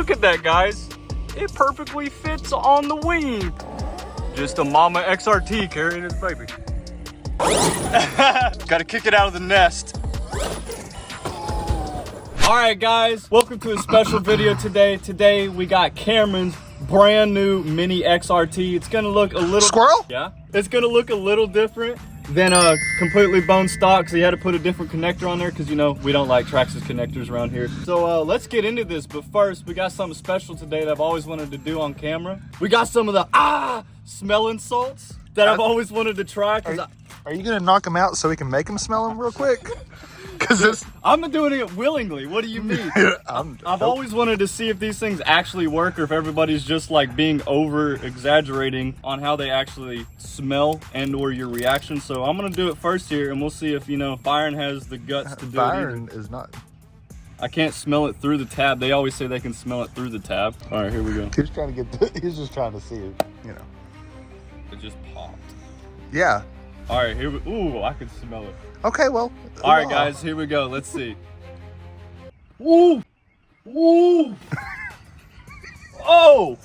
look at that, guys. It perfectly fits on the wing. Just a mama XRT carrying his baby. Gotta kick it out of the nest. All right, guys, welcome to a special video today. Today we got Cameron's brand new Mini XRT. It's gonna look a little squirrel. Yeah, it's gonna look a little different than a completely bone stock. So he had to put a different connector on there because, you know, we don't like Traxxas connectors around here. So let's get into this. But first, we got something special today that I've always wanted to do on camera. We got some of the smelling salts that I've always wanted to try. Are you gonna knock them out so we can make them smell them real quick? Because I'm doing it willingly. What do you mean? I've always wanted to see if these things actually work or if everybody's just like being over exaggerating on how they actually smell and or your reaction. So I'm gonna do it first here and we'll see if, you know, Byron has the guts to do it. Byron is not. I can't smell it through the tab. They always say they can smell it through the tab. All right, here we go. He's trying to get. He's just trying to see it. You know. It just popped. Yeah. All right, here we. Ooh, I can smell it. Okay, well. All right, guys, here we go. Let's see. Ooh, ooh. Oh,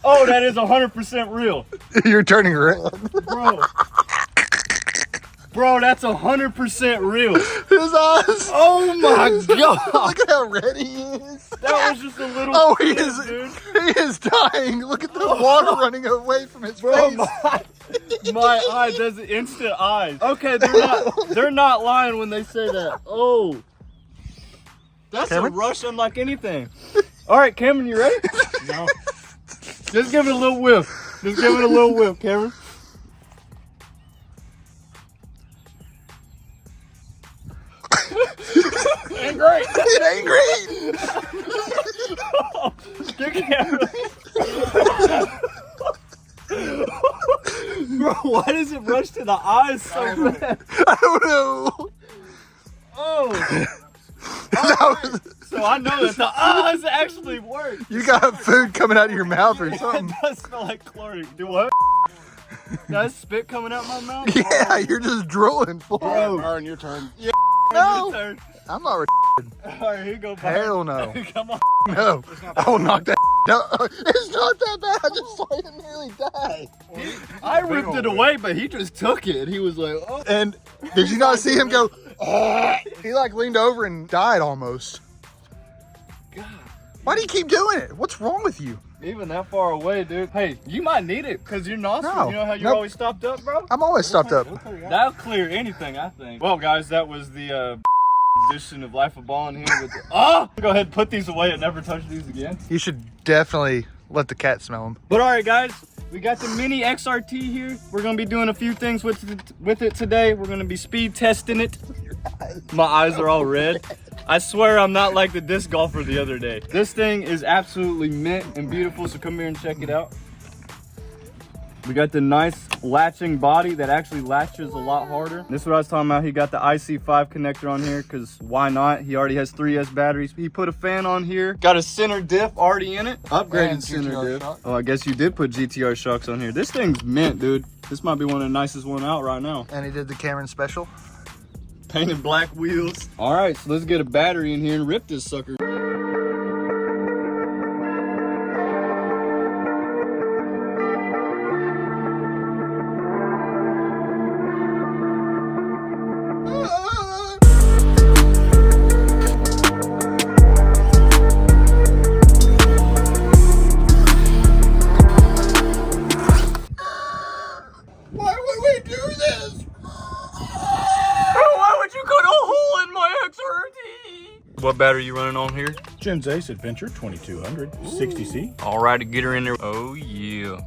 oh, that is 100% real. You're turning red, bro. That's 100% real. His eyes. Oh my god! Look at how red he is. That was just a little. Oh, he is dying. Look at the water running away from his face. My eyes, that's instant eyes. Okay, they're not lying when they say that. Oh, that's Cameron? a rush unlike anything. All right, Cameron, you ready? No. Just give it a little whiff. Just give it a little whiff, Cameron. It ain't great. It ain't great. Get Cameron. Bro, why does it rush to the eyes so bad? I don't know. Oh. So I know that the eyes actually work. You got food coming out of your mouth or something. It does smell like chlorine. Do what? That's spit coming out my mouth? Yeah, you're just drooling. Bro. Byron, your turn. Yeah, No. your turn. I'm not. All right, here you go, Byron. Hell no. Come on. No. I will knock that. No, it's not that bad. I just saw him nearly die. I ripped it away, but he just took it. He was like, oh. And did you not see him go? He like leaned over and died almost. God. Why do you keep doing it? What's wrong with you? Even that far away, dude. Hey, you might need it because your nostrils, No. you know how you're always stopped up, bro? I'm always stopped up. That'll clear anything, I think. Well, guys, that was the edition of Life of Ballen here with go ahead and put these away and never touch these again. You should definitely let the cat smell them. But all right, guys, we got the Mini XRT here. We're gonna be doing a few things with it today. We're gonna be speed testing it. My eyes are all red. I swear I'm not like the disc golfer the other day. This thing is absolutely mint and beautiful, so come here and check it out. We got the nice latching body that actually latches a lot harder. This is what I was talking about. He got the IC5 connector on here because why not? He already has 3S batteries. He put a fan on here. Got a center diff already in it. Upgraded center diff. Oh, I guess you did put GTR shocks on here. This thing's mint, dude. This might be one of the nicest one out right now. And he did the Cameron special. Painted black wheels. All right, so let's get a battery in here and rip this sucker. Why would we do this? Why would you cut a hole in my XRT? What battery you running on here? Jim's Ace Adventure 2200 60C. All right, to get her in there. Oh yeah.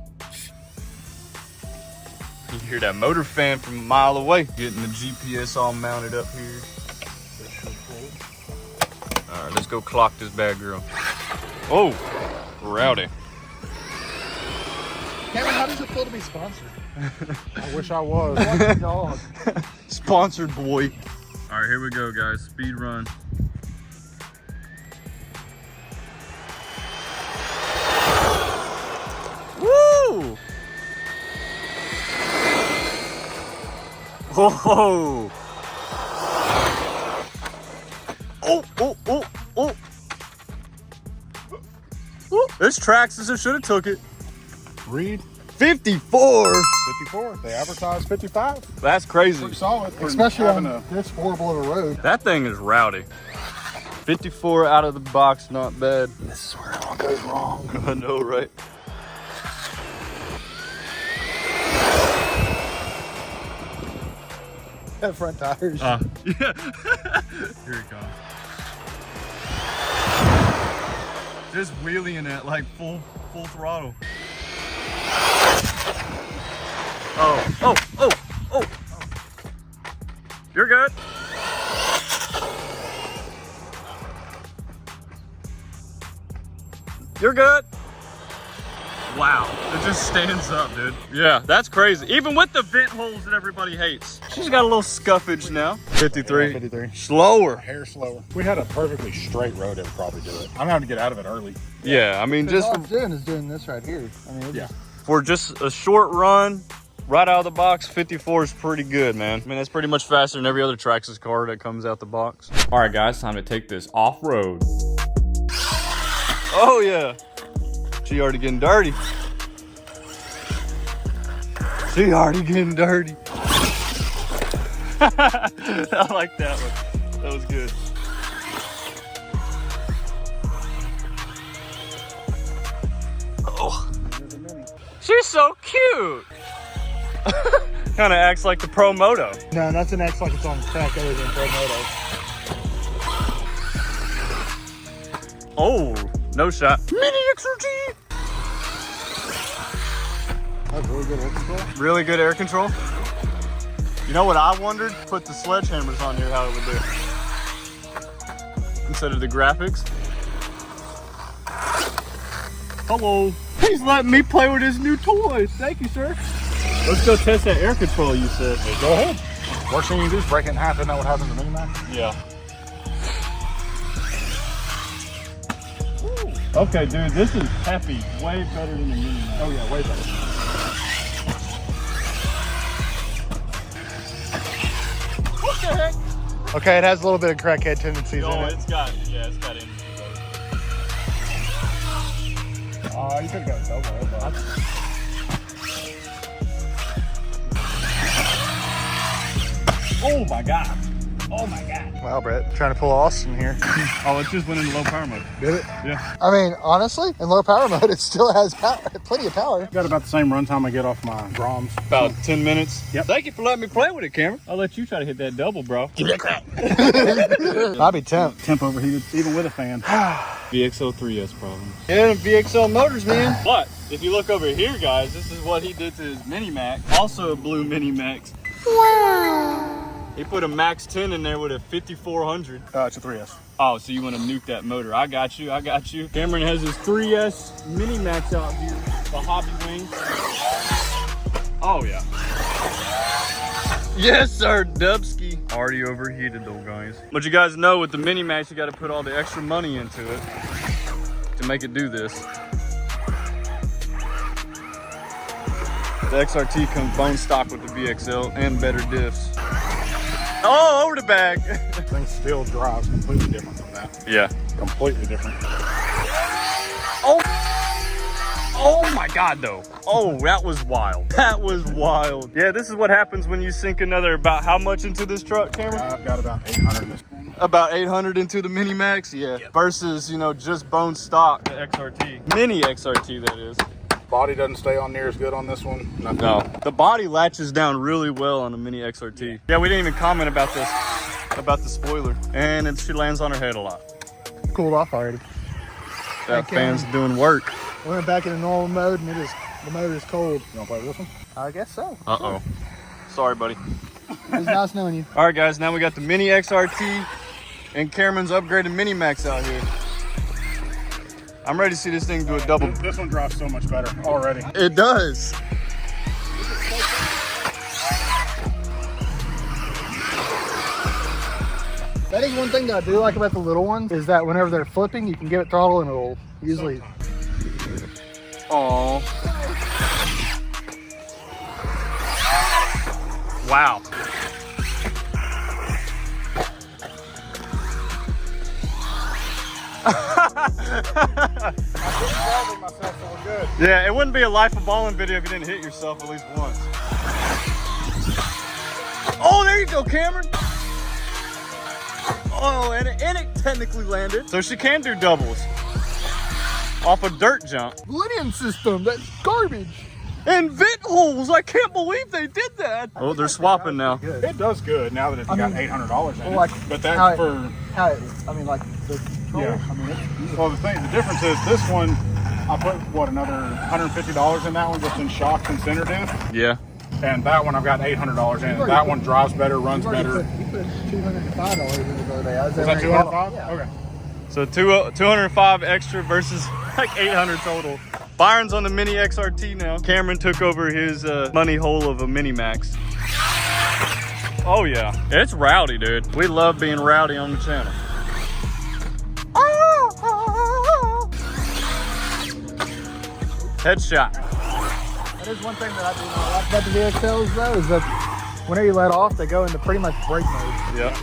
You hear that motor fan from a mile away. Getting the GPS all mounted up here. All right, let's go clock this bad girl. Oh, rowdy. Cameron, how does it feel to be sponsored? I wish I was. Dog. Sponsored, boy. All right, here we go, guys. Speed run. Woo! Whoa! Oh, oh, oh, oh! This Traxxas should have took it. Reed, 54. 54. They advertised 55. That's crazy. Pretty solid. Especially having on this horrible of a road. That thing is rowdy. 54 out of the box, not bad. This is where it all goes wrong. I know, right? That front tires. Yeah. Here it comes. Just wheeling it like full throttle. Oh. You're good. You're good. Wow, it just stands up, dude. Yeah, that's crazy. Even with the vent holes that everybody hates. She's got a little scuffage now. 53. 53. Slower. Hair slower. If we had a perfectly straight road, it would probably do it. I'm having to get out of it early. Yeah, I mean, just all it's doing is doing this right here. I mean, Yeah. for just a short run, right out of the box, 54 is pretty good, man. I mean, that's pretty much faster than every other Traxxas car that comes out the box. All right, guys, time to take this off-road. Oh, yeah. She already getting dirty. She already getting dirty. I like that one. That was good. Oh. She's so cute. Kind of acts like the Pro Moto. no, nothing acts like it's on track other than Pro Moto. Oh, no shot. Mini XRT. That's really good air control. Really good air control. You know what I wondered? Put the sledgehammers on here, how it would do. Instead of the graphics. Hello. He's letting me play with his new toys. Thank you, sir. Let's go test that air control you said. Go ahead. Worst thing you can do is break it in half. Isn't that what happens to Mini Maxx? Yeah. Okay, dude, this is happy. Way better than the Mini Maxx. Oh yeah, way better. What the heck? Okay, it has a little bit of crackhead tendencies in it. It's got energy. Oh, you could have got a double head. Oh my god. Oh my god. Wow, Brett, trying to pull Austin here. Oh, it just went into low power mode. Did it? Yeah. I mean, honestly, in low power mode, it still has power, plenty of power. Got about the same run time I get off my Groms. About 10 minutes. Yep. Thank you for letting me play with it, Cameron. I'll let you try to hit that double, bro. Give me a crack. I'd be tempted. Temp overheated, even with a fan. VXL3S problem. Yeah, VXL motors, man. But if you look over here, guys, this is what he did to his Mini Maxx. Also a blue Mini Maxx. Wow. He put a Max 10 in there with a 5400. It's a 3S. Oh, so you want to nuke that motor. I got you. Cameron has his 3S Mini Maxx out here. The Hobby Wing. Oh, yeah. Yes, sir, Dubsky. Already overheated though, guys. But you guys know with the Mini Maxx, you got to put all the extra money into it to make it do this. The XRT comes bone stock with the VXL and better diffs. Oh, over the bag. Thing still drives completely different than that. Yeah. Completely different. Oh my God, though. Oh, that was wild. That was wild. Yeah, this is what happens when you sink another about how much into this truck, Cameron? I've got about 800 in this. About 800 into the Mini Maxx, yeah. Yep. Versus, you know, just bone stock, the XRT. Mini XRT, that is. Body doesn't stay on near as good on this one. Nothing. No, the body latches down really well on the Mini XRT. Yeah, we didn't even comment about this, about the spoiler. And she lands on her head a lot. Cooled off already. That fan's doing work. We went back into normal mode and the motor is cold. You want to play with this one? I guess so. Uh-oh. Sorry, buddy. It was nice knowing you. All right, guys, now we got the Mini XRT and Cameron's upgraded Mini Maxx out here. I'm ready to see this thing do a double. This one drives so much better already. It does. That is one thing that I do like about the little ones is that whenever they're flipping, you can give it throttle and it'll usually. Oh. Wow. myself, so we're good. Yeah, it wouldn't be a Life of Ballen video if you didn't hit yourself at least once. Oh, there you go, Cameron. Oh, and it technically landed. So she can do doubles off a dirt jump. Millennium system, that's garbage. And vent holes, I can't believe they did that. Oh, they're swapping now. It does good now that it's got $800 in it. Like, but that's like the control, yeah. I mean, it's Well, the difference is this one, I put what, another $150 in that one just in shocks and center diff. Yeah. And that one I've got $800 in it. That one drives better, runs better. You put $205 in it the other day. Was that $205? Yeah. Okay. So 205 extra versus like 800 total. Byron's on the Mini XRT now. Cameron took over his money hole of a Mini Maxx. Oh yeah, it's rowdy, dude. We love being rowdy on the channel. Headshot. That is one thing that I do not like about the VXLs though, is that whenever you let off, they go into pretty much brake mode. Yeah.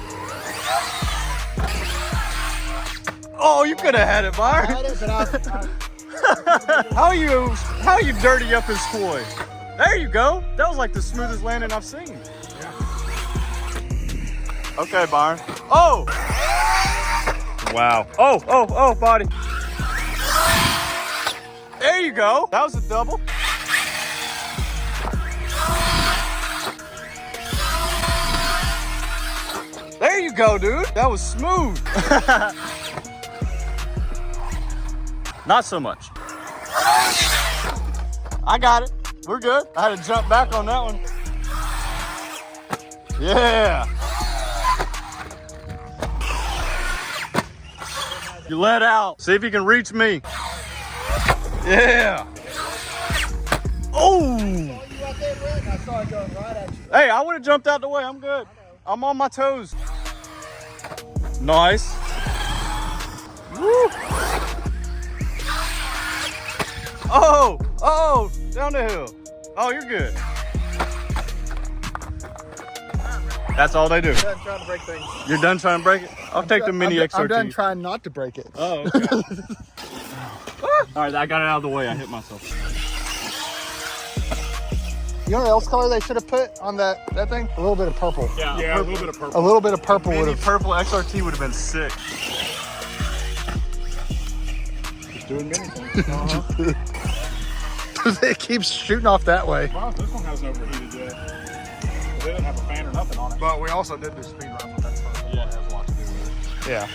Oh, you could have had it, Byron. I had it, but How you dirty up his toy? There you go. That was like the smoothest landing I've seen. Yeah. Okay, Byron. Oh! Wow. Oh, body. There you go. That was a double. There you go, dude. That was smooth. Not so much. I got it. We're good. I had to jump back on that one. Yeah. You let out. See if you can reach me. Yeah. Oh. Hey, I would have jumped out the way. I'm good. I'm on my toes. Nice. Woo. Oh, down the hill. Oh, you're good. That's all they do. I'm done trying to break things. You're done trying to break it? I'll take the Mini XRT. I'm done trying not to break it. Oh, okay. All right, I got it out of the way. I hit myself. You know what else color they should have put on that thing? A little bit of purple. Yeah, a little bit of purple. A little bit of purple would Mini have. purple XRT would have been sick. Just doing mini things. It keeps shooting off that way. Wow, this one hasn't overheated yet. They didn't have a fan or nothing on it. But we also did do speed runs with that first one. Yeah, it has a lot to do with it. Yeah.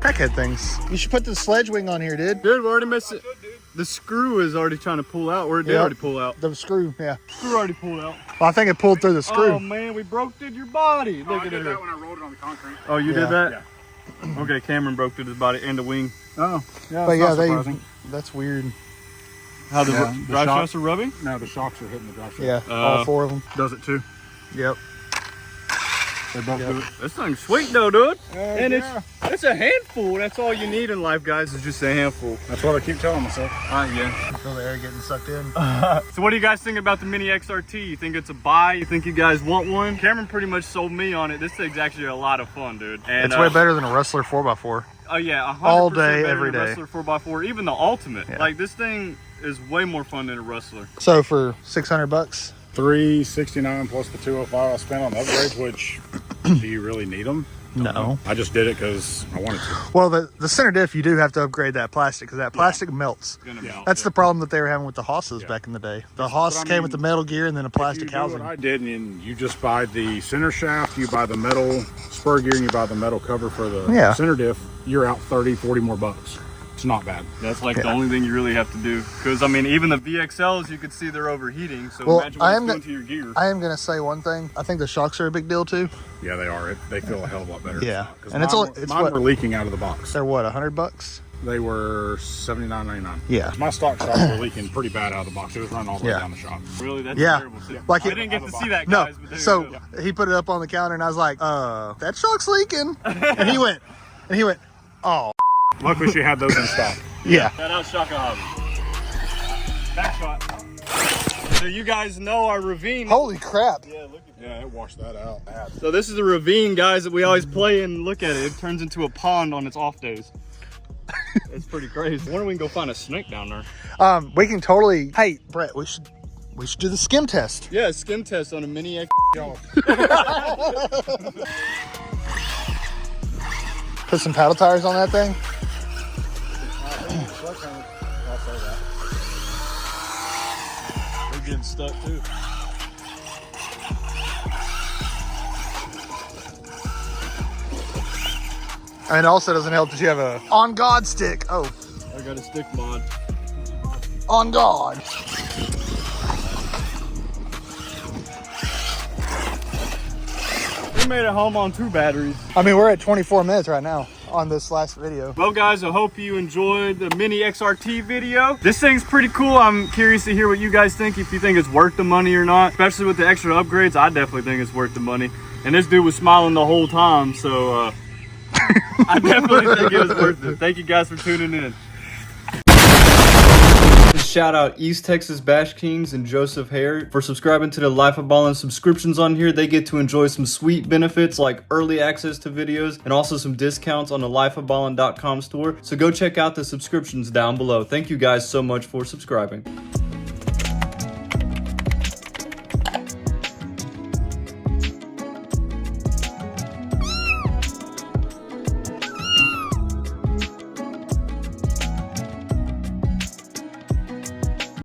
Crackhead things. You should put the sledge wing on here, dude. Dude, we already missed it. The screw is already trying to pull out, or it did already pull out. The screw, yeah. Screw already pulled out. Well, I think it pulled through the screw. Oh man, we broke through your body. Look I at did it. that when I rolled it on the concrete. Oh, you did Yeah. that? Yeah. Okay, Cameron broke through his body and the wing. Oh, yeah. But yeah, surprising. that's weird. How the Yeah, the drive shock- shafts are rubbing? No, the shocks are hitting the drive shaft. Yeah, all four of them. Does it too? Yep. They both do it. This thing's sweet though, dude. And yeah. it's a handful. That's all you need in life, guys, is just a handful. That's what I keep telling myself. Yeah. Feel the air getting sucked in. So what do you guys think about the Mini XRT? You think it's a buy? You think you guys want one? Cameron pretty much sold me on it. This thing's actually a lot of fun, dude. And, It's way better than a Wrestler 4x4. Oh yeah, 100% All day, better every than a day. Wrestler 4x4, even the Ultimate. Yeah. Like this thing is way more fun than a Wrestler. So for $600, $369 plus the $205 I spent on the upgrades, which do you really need them? no. I just did it because I wanted to. Well, the center diff, you do have to upgrade that plastic because that plastic melts. It's gonna melt. That's the problem that they were having with the Hosses back in the day. The Hoss I came with mean, the metal gear and then a You plastic do housing. what I did, and you just buy the center shaft, you buy the metal spur gear, and you buy the metal cover for the center diff. You're out 30, 40 more bucks. It's not bad. That's like the only thing you really have to do. Because, I mean, even the VXLs, you could see they're overheating. So Well, imagine what's doing to your gear. I am going to say one thing. I think the shocks are a big deal too. Yeah, they are. They feel a hell of a lot better. Yeah. Because And it's mine what- were leaking out of the box. They're what, $100? They were $79.99. Yeah. My stock shocks were leaking pretty bad out of the box. It was running all the way down the shop. Really? That's Yeah. terrible. See, Like I it- didn't get to see that, No. guys. But there So you go. he put it up on the counter and I was like, that shock's leaking. And he went, oh, Luckily, she had those in stock. yeah. Shout out Shaka Hobby. Back shot. So you guys know our ravine. Holy crap. Yeah, look at that. Yeah, it washed that out. So this is the ravine, guys, that we always play and look at it. It turns into a pond on its off days. It's pretty crazy. I wonder if we can go find a snake down there. We can totally. Hey, Brett, we should do the skim test. Yeah, skim test on a Mini X. Put some paddle tires on that thing. They're getting stuck too. And it also doesn't help that you have a on God stick. Oh, I got a stick mod. on God. We made it home on 2 batteries. I mean, we're at 24 minutes right now on this last video. Well, guys, I hope you enjoyed the Mini XRT video. This thing's pretty cool. I'm curious to hear what you guys think, if you think it's worth the money or not. Especially with the extra upgrades, I definitely think it's worth the money. And this dude was smiling the whole time, so I definitely think it was worth it. Thank you guys for tuning in. Shout out East Texas Bash Kings and Joseph Hare for subscribing to the Life of Ballen subscriptions on here. They get to enjoy some sweet benefits like early access to videos and also some discounts on the lifeofballen.com store. So go check out the subscriptions down below. Thank you guys so much for subscribing.